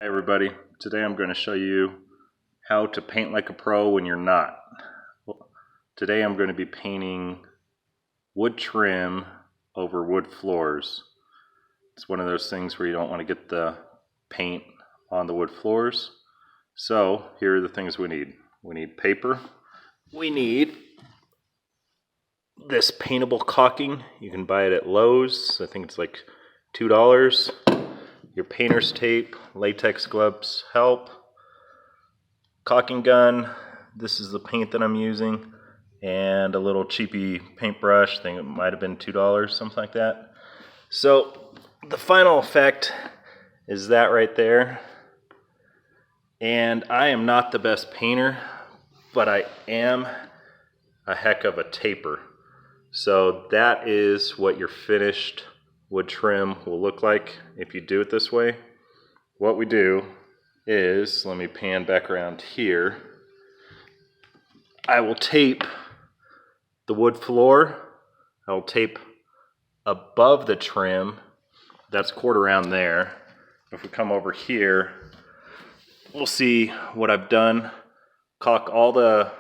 Hi everybody, today I'm going to show you how to paint like a pro when you're not. Today I'm going to be painting wood trim over wood floors. It's one of those things where you don't want to get the paint on the wood floors. So here are the things we need. We need paper. We need this paintable caulking. You can buy it at Lowe's. I think it's like $2. Your painter's tape, latex gloves help, caulking gun, this is the paint that I'm using, and a little cheapy paintbrush. I think it might have been $2, something like that. So the final effect is that right there. And I am not the best painter, but I am a heck of a taper. So that is what your finished wood trim will look like if you do it this way. What we do is, let me pan back around here, I will tape the wood floor. I will tape above the trim, that's quarter around there. If we come over here, we'll see what I've done. Caulk all the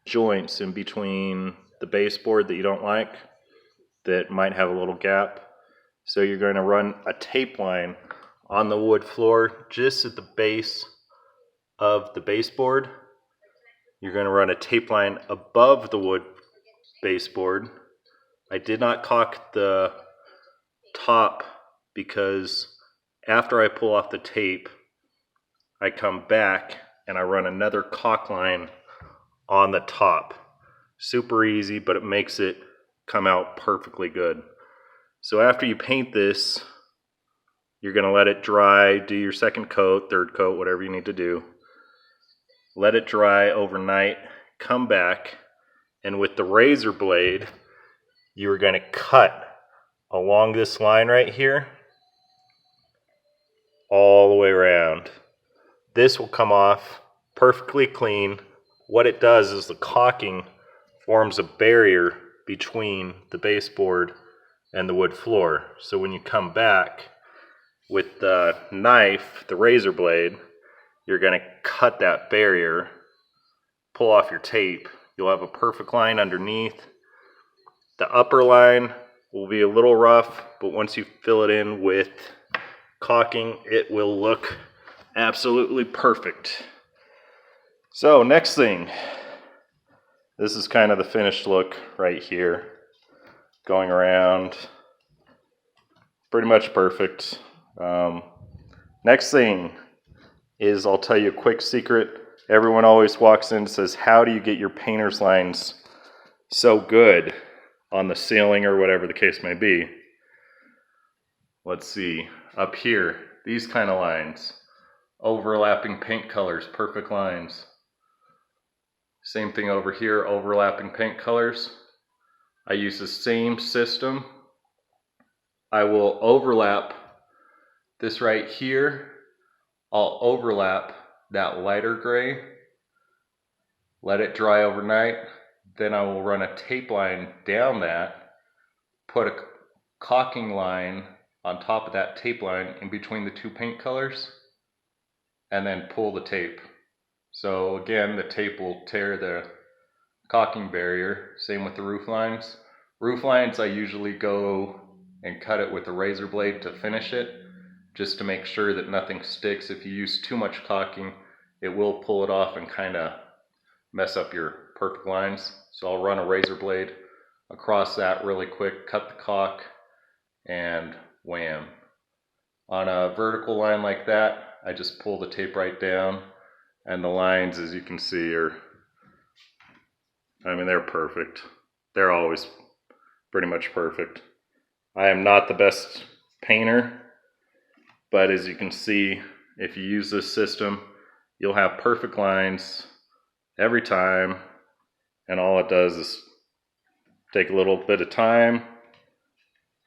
joints in between the baseboard that you don't like, that might have a little gap. So you're going to run a tape line on the wood floor just at the base of the baseboard. You're going to run a tape line above the wood baseboard. I did not caulk the top because after I pull off the tape, I come back and I run another caulk line on the top. Super easy, but it makes it come out perfectly good. So after you paint this, you're going to let it dry, do your second coat, third coat, whatever you need to do. Let it dry overnight, come back, and with the razor blade, you're going to cut along this line right here, all the way around. This will come off perfectly clean. What it does is the caulking forms a barrier between the baseboard and the wood floor. So when you come back with the knife, the razor blade, you're going to cut that barrier, pull off your tape. You'll have a perfect line underneath. The upper line will be a little rough, but once you fill it in with caulking, it will look absolutely perfect. So next thing, this is kind of the finished look right here. Going around, pretty much perfect. Next thing is, I'll tell you a quick secret. Everyone always walks in and says, how do you get your painter's lines so good on the ceiling or whatever the case may be? Let's see, up here, these kind of lines, overlapping paint colors, perfect lines. Same thing over here, overlapping paint colors. I use the same system. I will overlap this right here. I'll overlap that lighter gray, let it dry overnight, then I will run a tape line down that, put a caulking line on top of that tape line in between the two paint colors, and then pull the tape. So again, the tape will tear the caulking barrier. Same with the roof lines. Roof lines, I usually go and cut it with a razor blade to finish it, just to make sure that nothing sticks. If you use too much caulking, it will pull it off and kind of mess up your perfect lines. So I'll run a razor blade across that really quick, cut the caulk, and wham. On a vertical line like that, I just pull the tape right down, and the lines, as you can see, are, I mean, they're perfect. They're always pretty much perfect. I am not the best painter, but as you can see, if you use this system, you'll have perfect lines every time, and all it does is take a little bit of time,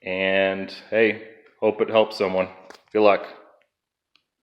and hey, hope it helps someone. Good luck.